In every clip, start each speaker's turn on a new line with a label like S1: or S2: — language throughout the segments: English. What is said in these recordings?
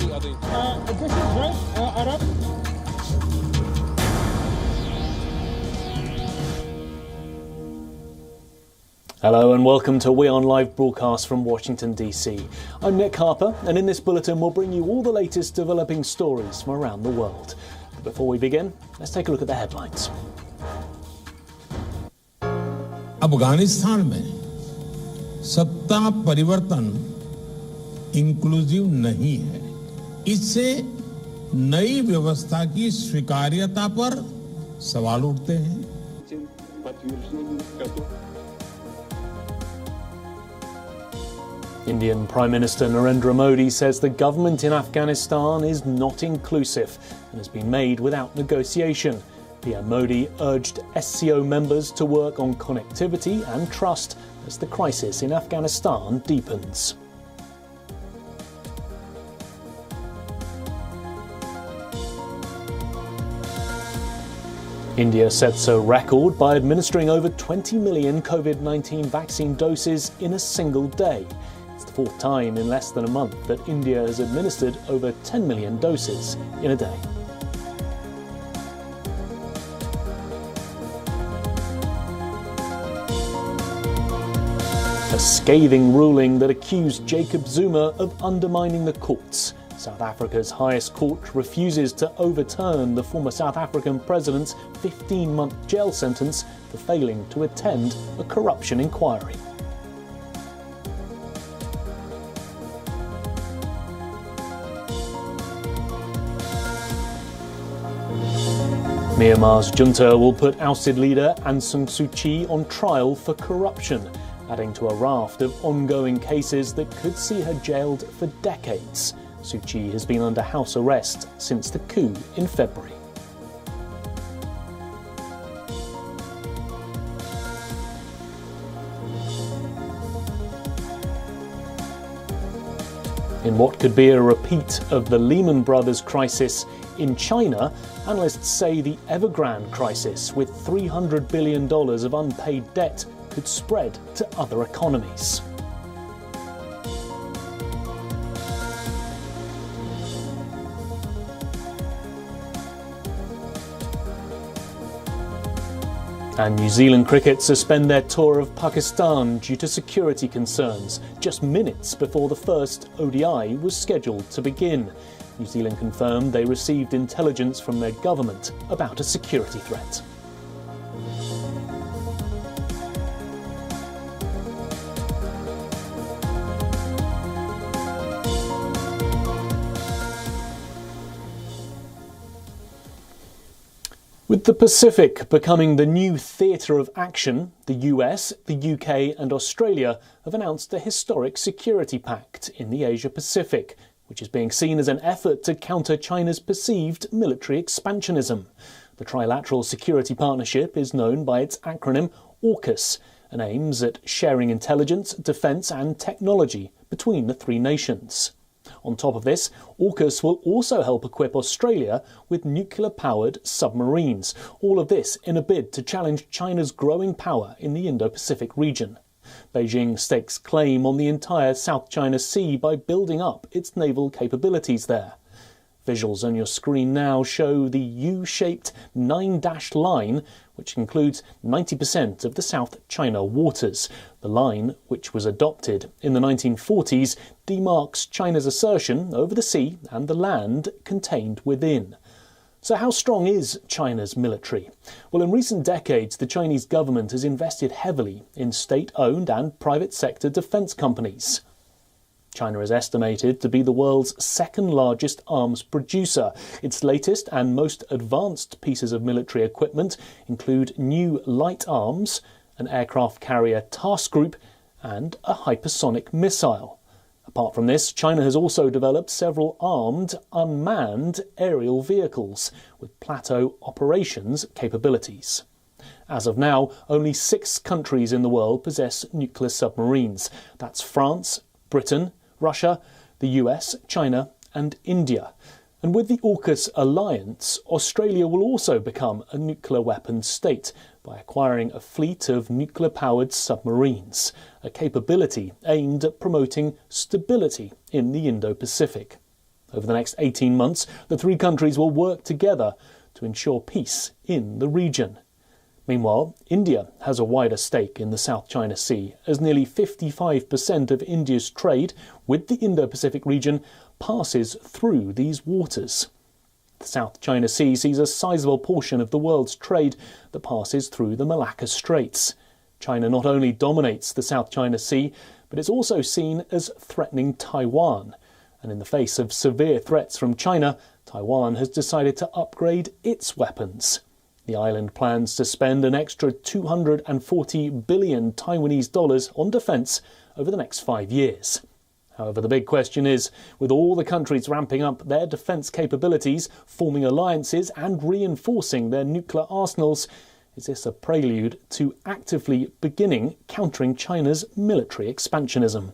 S1: any other intention?
S2: This is right, Arab.
S3: Hello and welcome to WION Live Broadcast from Washington DC. I'm Nick Harper, and in this bulletin we'll bring you all the latest developing stories from around the world. But before we begin, let's take a look at the headlines.
S4: Afghanistan में सत्ता परिवर्तन inclusive नहीं है। इससे नई व्यवस्था की स्वीकार्यता पर सवाल उठते हैं।
S3: Indian Prime Minister Narendra Modi says the government in Afghanistan is not inclusive and has been made without negotiation. PM Modi urged SCO members to work on connectivity and trust as the crisis in Afghanistan deepens. India sets a record by administering over 20 million COVID-19 vaccine doses in a single day. It's the fourth time in less than a month that India has administered over 10 million doses in a day. A scathing ruling that accused Jacob Zuma of undermining the courts. South Africa's highest court refuses to overturn the former South African president's 15-month jail sentence for failing to attend a corruption inquiry. Myanmar's junta will put ousted leader Aung San Suu Kyi on trial for corruption, adding to a raft of ongoing cases that could see her jailed for decades. Suu Kyi has been under house arrest since the coup in February. In what could be a repeat of the Lehman Brothers crisis in China, analysts say the Evergrande crisis with $300 billion of unpaid debt could spread to other economies. And New Zealand cricket suspend their tour of Pakistan due to security concerns, just minutes before the first ODI was scheduled to begin. New Zealand confirmed they received intelligence from their government about a security threat. With the Pacific becoming the new theatre of action, the US, the UK and Australia have announced a historic security pact in the Asia-Pacific, which is being seen as an effort to counter China's perceived military expansionism. The trilateral security partnership is known by its acronym AUKUS and aims at sharing intelligence, defence and technology between the three nations. On top of this, AUKUS will also help equip Australia with nuclear-powered submarines, all of this in a bid to challenge China's growing power in the Indo-Pacific region. Beijing stakes claim on the entire South China Sea by building up its naval capabilities there. Visuals on your screen now show the U-shaped 9-dashed line, which includes 90% of the South China waters. The line, which was adopted in the 1940s, demarks China's assertion over the sea and the land contained within. So how strong is China's military? Well, in recent decades, the Chinese government has invested heavily in state-owned and private sector defence companies. China is estimated to be the world's second-largest arms producer. Its latest and most advanced pieces of military equipment include new light arms, an aircraft carrier task group, and a hypersonic missile. Apart from this, China has also developed several armed, unmanned aerial vehicles with plateau operations capabilities. As of now, only 6 countries in the world possess nuclear submarines. That's France, Britain, Russia, the US, China and India. And with the AUKUS alliance, Australia will also become a nuclear weapons state by acquiring a fleet of nuclear-powered submarines, a capability aimed at promoting stability in the Indo-Pacific. Over the next 18 months, the three countries will work together to ensure peace in the region. Meanwhile, India has a wider stake in the South China Sea, as nearly 55% of India's trade with the Indo-Pacific region passes through these waters. The South China Sea sees a sizable portion of the world's trade that passes through the Malacca Straits. China not only dominates the South China Sea, but it's also seen as threatening Taiwan. And in the face of severe threats from China, Taiwan has decided to upgrade its weapons. The island plans to spend an extra 240 billion Taiwanese dollars on defence over the next 5 years. However, the big question is, with all the countries ramping up their defence capabilities, forming alliances and reinforcing their nuclear arsenals, is this a prelude to actively beginning countering China's military expansionism?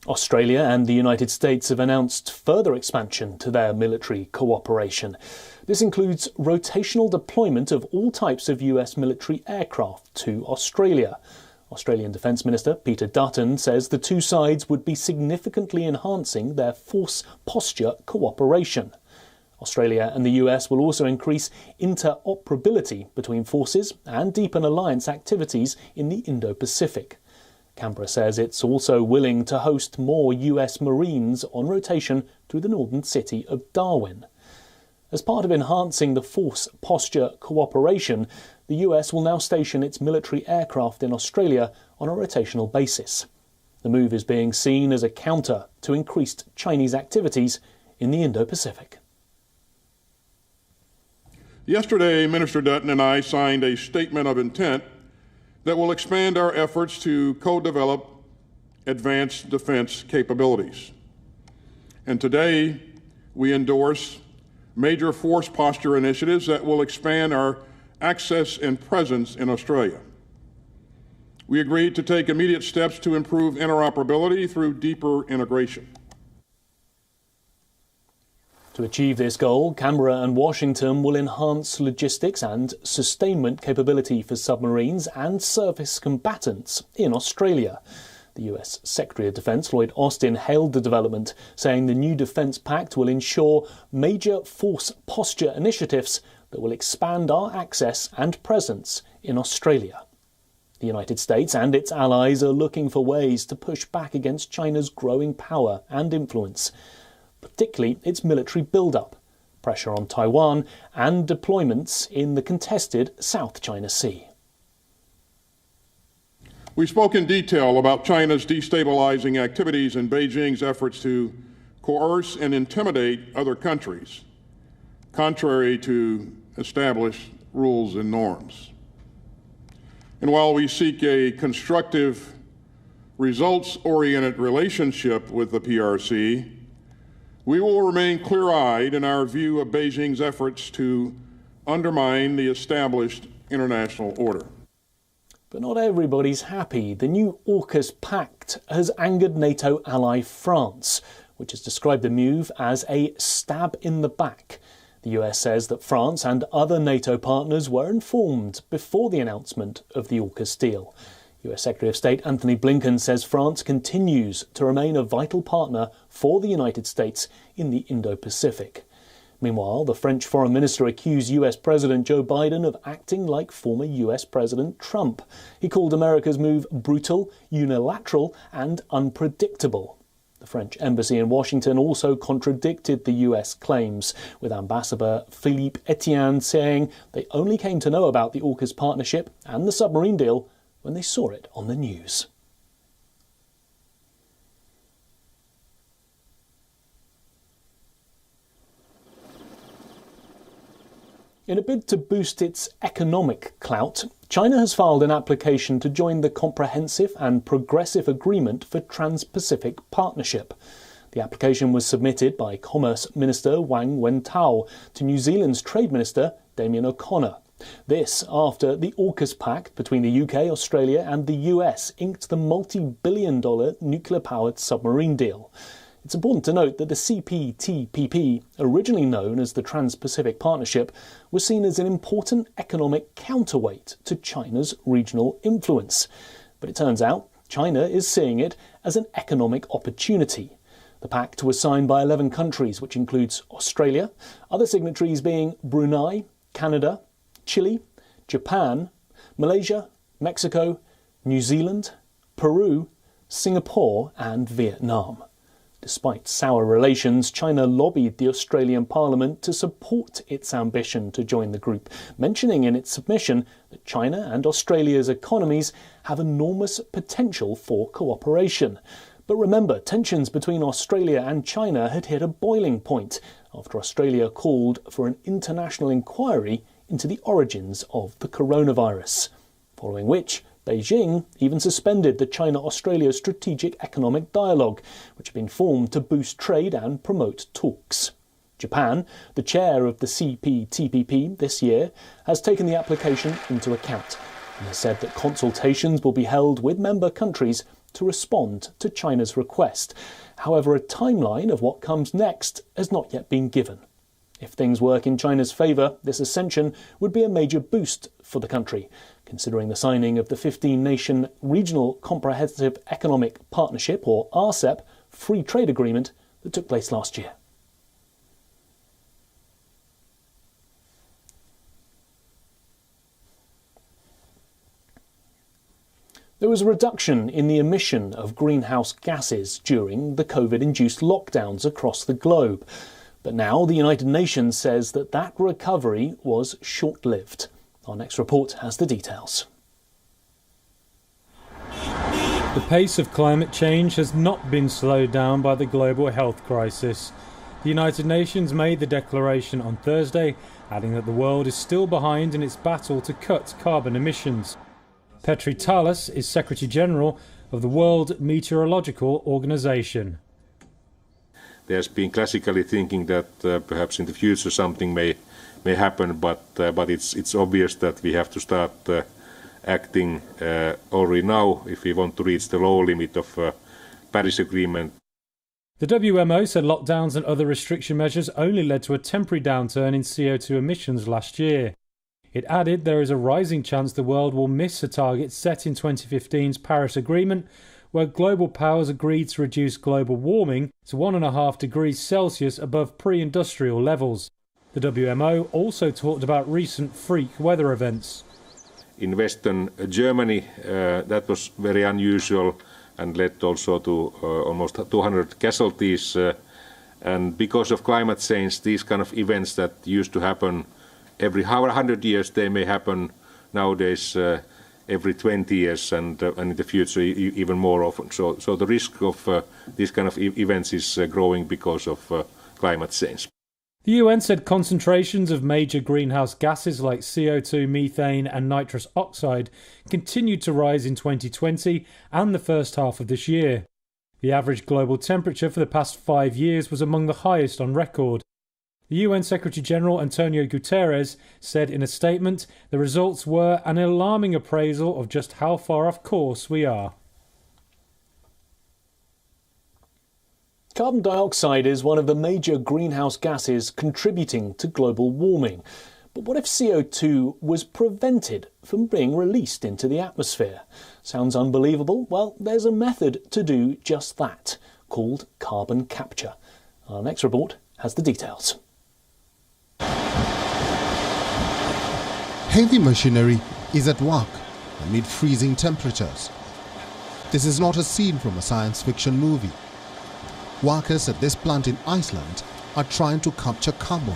S3: Australia and the United States have announced further expansion to their military cooperation. This includes rotational deployment of all types of US military aircraft to Australia. Australian Defence Minister Peter Dutton says the two sides would be significantly enhancing their force posture cooperation. Australia and the US will also increase interoperability between forces and deepen alliance activities in the Indo-Pacific. Canberra says it's also willing to host more US Marines on rotation through the northern city of Darwin. As part of enhancing the force posture cooperation, the US will now station its military aircraft in Australia on a rotational basis. The move is being seen as a counter to increased Chinese activities in the Indo-Pacific.
S1: Yesterday, Minister Dutton and I signed a statement of intent that will expand our efforts to co-develop advanced defense capabilities. And today, we endorse major force posture initiatives that will expand our access and presence in Australia. We agreed to take immediate steps to improve interoperability through deeper integration.
S3: To achieve this goal, Canberra and Washington will enhance logistics and sustainment capability for submarines and surface combatants in Australia. The US Secretary of Defence Lloyd Austin hailed the development, saying the new defence pact will ensure major force posture initiatives that will expand our access and presence in Australia. The United States and its allies are looking for ways to push back against China's growing power and influence, particularly its military build-up, pressure on Taiwan and deployments in the contested South China Sea.
S1: We spoke in detail about China's destabilizing activities and Beijing's efforts to coerce and intimidate other countries, contrary to established rules and norms. And while we seek a constructive, results-oriented relationship with the PRC, we will remain clear-eyed in our view of Beijing's efforts to undermine the established international order.
S3: But not everybody's happy. The new AUKUS pact has angered NATO ally France, which has described the move as a stab in the back. The US says that France and other NATO partners were informed before the announcement of the AUKUS deal. US Secretary of State Antony Blinken says France continues to remain a vital partner for the United States in the Indo-Pacific. Meanwhile, the French Foreign Minister accused US President Joe Biden of acting like former US President Trump. He called America's move brutal, unilateral and unpredictable. The French embassy in Washington also contradicted the US claims, with Ambassador Philippe Etienne saying they only came to know about the AUKUS partnership and the submarine deal when they saw it on the news. In a bid to boost its economic clout, China has filed an application to join the Comprehensive and Progressive Agreement for Trans-Pacific Partnership. The application was submitted by Commerce Minister Wang Wentao to New Zealand's Trade Minister Damien O'Connor. This after the AUKUS pact between the UK, Australia and the US inked the multi-billion-dollar nuclear-powered submarine deal. It's important to note that the CPTPP, originally known as the Trans-Pacific Partnership, was seen as an important economic counterweight to China's regional influence. But it turns out China is seeing it as an economic opportunity. The pact was signed by 11 countries, which includes Australia, other signatories being Brunei, Canada, Chile, Japan, Malaysia, Mexico, New Zealand, Peru, Singapore and Vietnam. Despite sour relations, China lobbied the Australian Parliament to support its ambition to join the group, mentioning in its submission that China and Australia's economies have enormous potential for cooperation. But remember, tensions between Australia and China had hit a boiling point after Australia called for an international inquiry into the origins of the coronavirus, following which Beijing even suspended the China-Australia Strategic Economic Dialogue, which had been formed to boost trade and promote talks. Japan, the chair of the CPTPP this year, has taken the application into account and has said that consultations will be held with member countries to respond to China's request. However, a timeline of what comes next has not yet been given. If things work in China's favour, this ascension would be a major boost for the country, considering the signing of the 15-nation Regional Comprehensive Economic Partnership, or RCEP, free trade agreement that took place last year. There was a reduction in the emission of greenhouse gases during the COVID-induced lockdowns across the globe. But now the United Nations says that that recovery was short-lived. Our next report has the details.
S2: The pace of climate change has not been slowed down by the global health crisis. The United Nations made the declaration on Thursday, adding that the world is still behind in its battle to cut carbon emissions. Petri Talas is Secretary General of the World Meteorological Organization.
S5: There's been classically thinking that perhaps in the future something may happen, but it's obvious that we have to start acting already now if we want to reach the low limit of Paris Agreement.
S2: The WMO said lockdowns and other restriction measures only led to a temporary downturn in CO2 emissions last year. It added there is a rising chance the world will miss a target set in 2015's Paris Agreement, where global powers agreed to reduce global warming to 1.5 degrees Celsius above pre-industrial levels. The WMO also talked about recent freak weather events.
S5: In Western Germany, that was very unusual and led also to almost 200 casualties. And because of climate change, these kind of events that used to happen every 100 years, they may happen nowadays every 20 years and in the future even more often. So the risk of these kind of events is growing because of climate change.
S2: The UN said concentrations of major greenhouse gases like CO2, methane and nitrous oxide continued to rise in 2020 and the first half of this year. The average global temperature for the past 5 years was among the highest on record. The UN Secretary-General Antonio Guterres said in a statement the results were an alarming appraisal of just how far off course we are.
S3: Carbon dioxide is one of the major greenhouse gases contributing to global warming. But what if CO2 was prevented from being released into the atmosphere? Sounds unbelievable? Well, there's a method to do just that, called carbon capture. Our next report has the details.
S6: Heavy machinery is at work amid freezing temperatures. This is not a scene from a science fiction movie. Workers at this plant in Iceland are trying to capture carbon.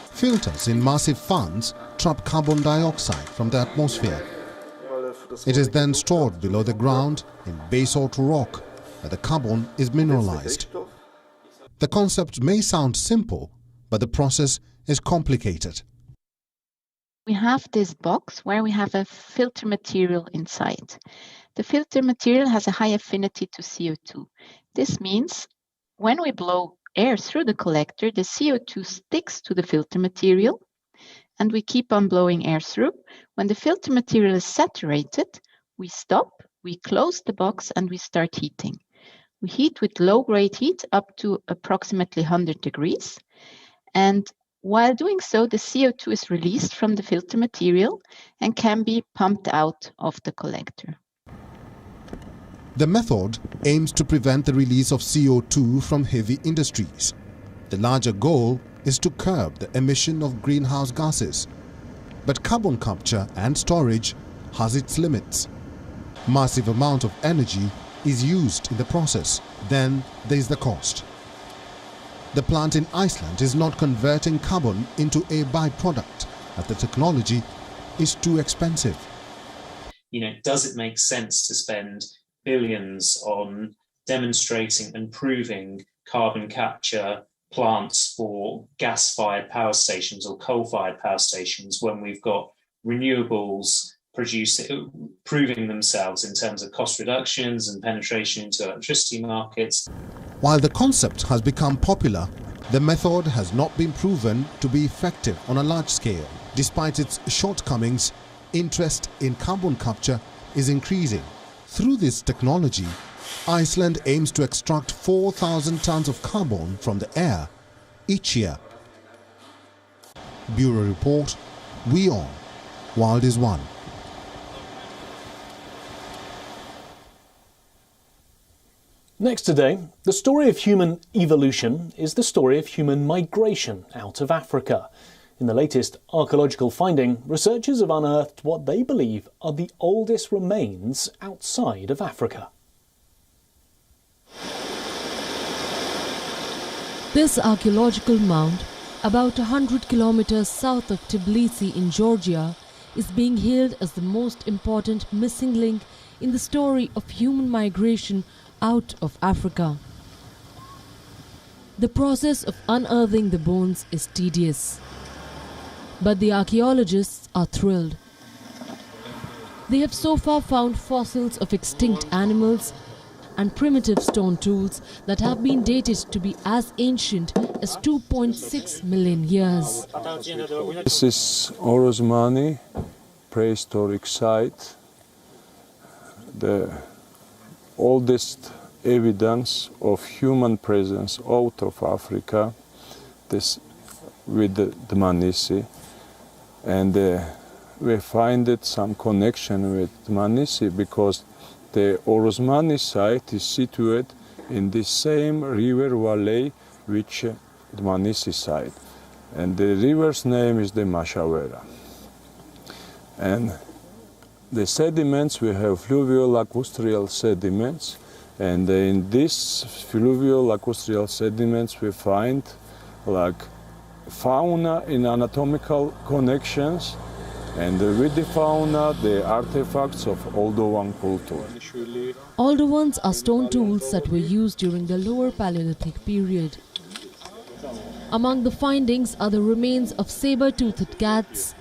S6: Filters in massive fans trap carbon dioxide from the atmosphere. It is then stored below the ground in basalt rock, where the carbon is mineralized. The concept may sound simple, but the process is complicated.
S7: We have this box where we have a filter material inside. The filter material has a high affinity to CO2. This means when we blow air through the collector, the CO2 sticks to the filter material and we keep on blowing air through. When the filter material is saturated, we stop, we close the box and we start heating. We heat with low-grade heat up to approximately 100 degrees. And while doing so, the CO2 is released from the filter material and can be pumped out of the collector.
S6: The method aims to prevent the release of CO2 from heavy industries. The larger goal is to curb the emission of greenhouse gases. But carbon capture and storage has its limits. Massive amount of energy is used in the process. Then there is the cost. The plant in Iceland is not converting carbon into a byproduct, as the technology is too expensive.
S3: Does it make sense to spend billions on demonstrating and proving carbon capture plants for gas-fired power stations or coal-fired power stations when we've got renewables proving themselves in terms of cost reductions and penetration into electricity markets?
S6: While the concept has become popular, the method has not been proven to be effective on a large scale. Despite its shortcomings, interest in carbon capture is increasing. Through this technology, Iceland aims to extract 4,000 tons of carbon from the air each year. Bureau Report, WION, World is One.
S3: Next today, the story of human evolution is the story of human migration out of Africa. In the latest archaeological finding, researchers have unearthed what they believe are the oldest remains outside of Africa.
S8: This archaeological mound, about 100 kilometers south of Tbilisi in Georgia, is being hailed as the most important missing link in the story of human migration out of Africa. The process of unearthing the bones is tedious, but the archaeologists are thrilled. They have so far found fossils of extinct animals and primitive stone tools that have been dated to be as ancient as 2.6 million years.
S9: This is Orosmani prehistoric site, the oldest evidence of human presence out of Africa, this with the Dmanisi, and we find it some connection with Dmanisi because the Orosmani site is situated in the same river valley which Dmanisi site, and the river's name is the Mashawera. And the sediments, we have fluvial lacustrial sediments, and in these fluvial lacustrial sediments we find like fauna in anatomical connections, and with the fauna the artifacts of Oldowan culture.
S8: Oldowans are stone tools that were used during the Lower Paleolithic period. Among the findings are the remains of saber-toothed cats,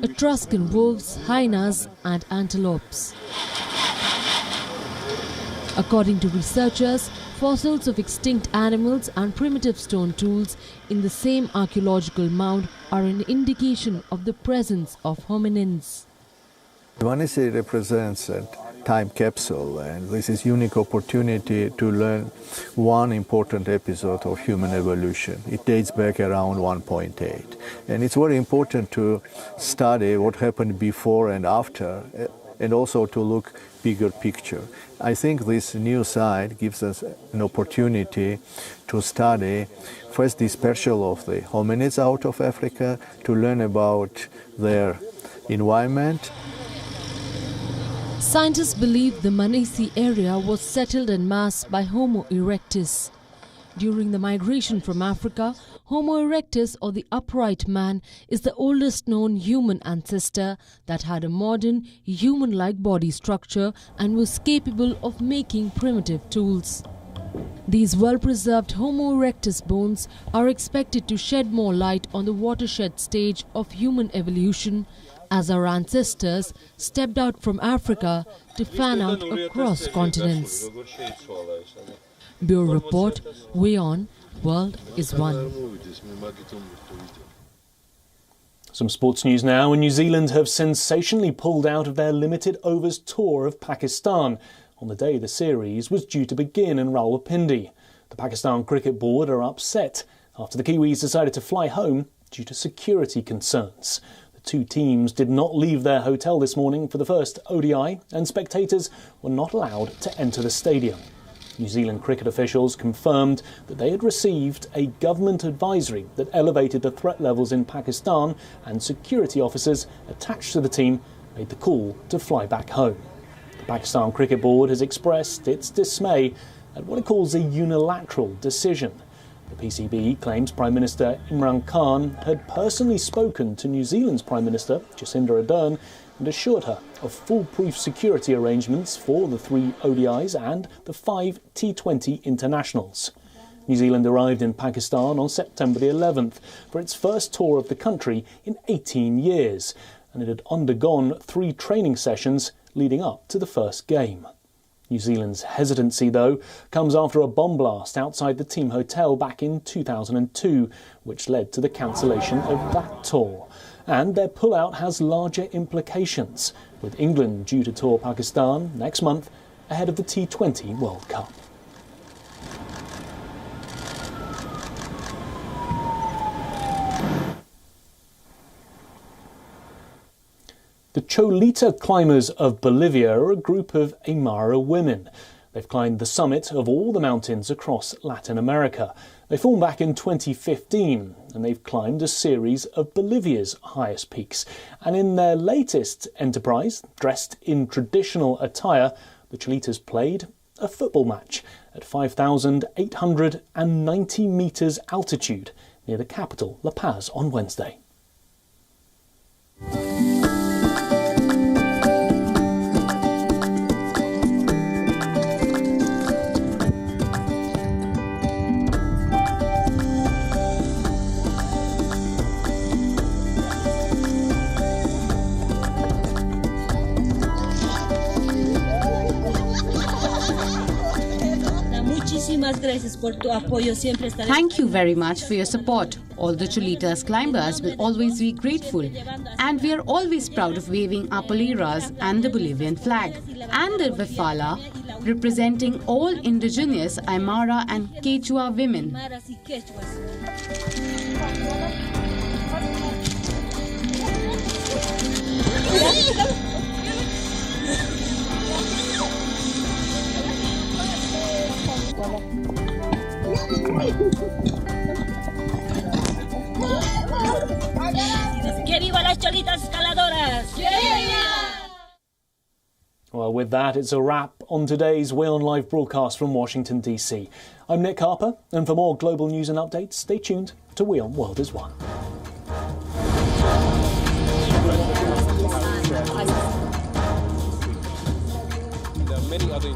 S8: Etruscan wolves, hyenas and antelopes. According to researchers, fossils of extinct animals and primitive stone tools in the same archaeological mound are an indication of the presence of hominins.
S10: Dmanisi represents a time capsule, and this is a unique opportunity to learn one important episode of human evolution. It dates back around 1.8, and it's very important to study what happened before and after, and also to look bigger picture. I think this new site gives us an opportunity to study first dispersal of the hominids out of Africa, to learn about their environment.
S8: Scientists believe the Manisi area was settled en masse by Homo erectus. During the migration from Africa, Homo erectus, or the upright man, is the oldest known human ancestor that had a modern, human-like body structure and was capable of making primitive tools. These well-preserved Homo erectus bones are expected to shed more light on the watershed stage of human evolution, as our ancestors stepped out from Africa to fan out across continents. Bureau Report, WION, World is One.
S3: Some sports news now. New Zealand have sensationally pulled out of their limited overs tour of Pakistan. on the day the series was due to begin in Rawalpindi. The Pakistan Cricket Board are upset after the Kiwis decided to fly home due to security concerns. The two teams did not leave their hotel this morning for the first ODI, and spectators were not allowed to enter the stadium. New Zealand cricket officials confirmed that they had received a government advisory that elevated the threat levels in Pakistan, and security officers attached to the team made the call to fly back home. The Pakistan Cricket Board has expressed its dismay at what it calls a unilateral decision. The PCB claims Prime Minister Imran Khan had personally spoken to New Zealand's Prime Minister Jacinda Ardern and assured her of foolproof security arrangements for the 3 ODIs and the 5 T20 internationals. New Zealand arrived in Pakistan on September the 11th for its first tour of the country in 18 years, and it had undergone 3 training sessions leading up to the first game. New Zealand's hesitancy, though, comes after a bomb blast outside the team hotel back in 2002, which led to the cancellation of that tour. And their pullout has larger implications, with England due to tour Pakistan next month ahead of the T20 World Cup. The Cholita climbers of Bolivia are a group of Aymara women. They've climbed the summit of all the mountains across Latin America. They formed back in 2015, and they've climbed a series of Bolivia's highest peaks. And in their latest enterprise, dressed in traditional attire, the Cholitas played a football match at 5,890 metres altitude near the capital, La Paz, on Wednesday.
S11: Thank you very much for your support. All the Cholitas climbers will always be grateful, and we are always proud of waving our poleras and the Bolivian flag, and the Wifala, representing all indigenous Aymara and Quechua women.
S12: ¡Que viva las Cholitas escaladoras!
S3: Well, with that, it's a wrap on today's WION Live Broadcast from Washington, D.C. I'm Nick Harper, and for more global news and updates, stay tuned to WION World is One.
S13: There are many other...